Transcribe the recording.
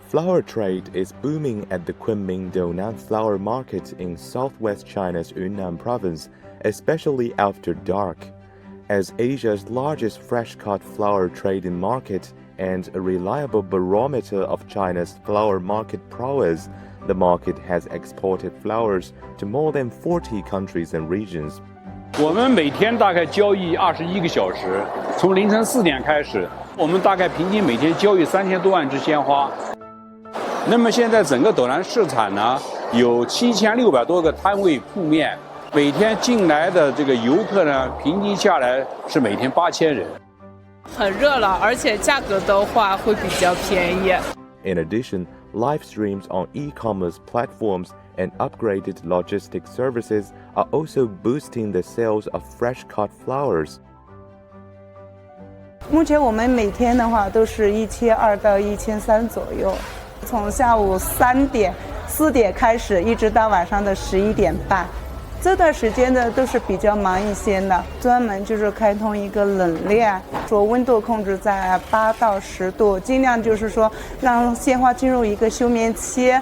Flower trade is booming at the Kunming Dounan Flower Market in southwest China's Yunnan province, especially after dark. As Asia's largest fresh-cut flower trading market and a reliable barometer of China's flower market prowess, the market has exported flowers to more than 40 countries and regions. 我们每天大概交易21个小时，从凌晨4点开始，我们大概平均每天交易3000多万支鲜花。那么现在整个斗南市场呢，有7600多个摊位铺面，每天进来的这个游客呢，平均下来是每天8000人。很热闹，而且价格的话会比较便宜。In addition, live streams on e-commerce platforms and upgraded logistics services are also boosting the sales of fresh-cut flowers. 目前我们每天的话都是1200到1300左右，从下午4点开始，一直到晚上的11点半。这段时间呢都是比较忙一些的，专门就是开通一个冷链，说温度控制在8到10度，尽量就是说让鲜花进入一个休眠期。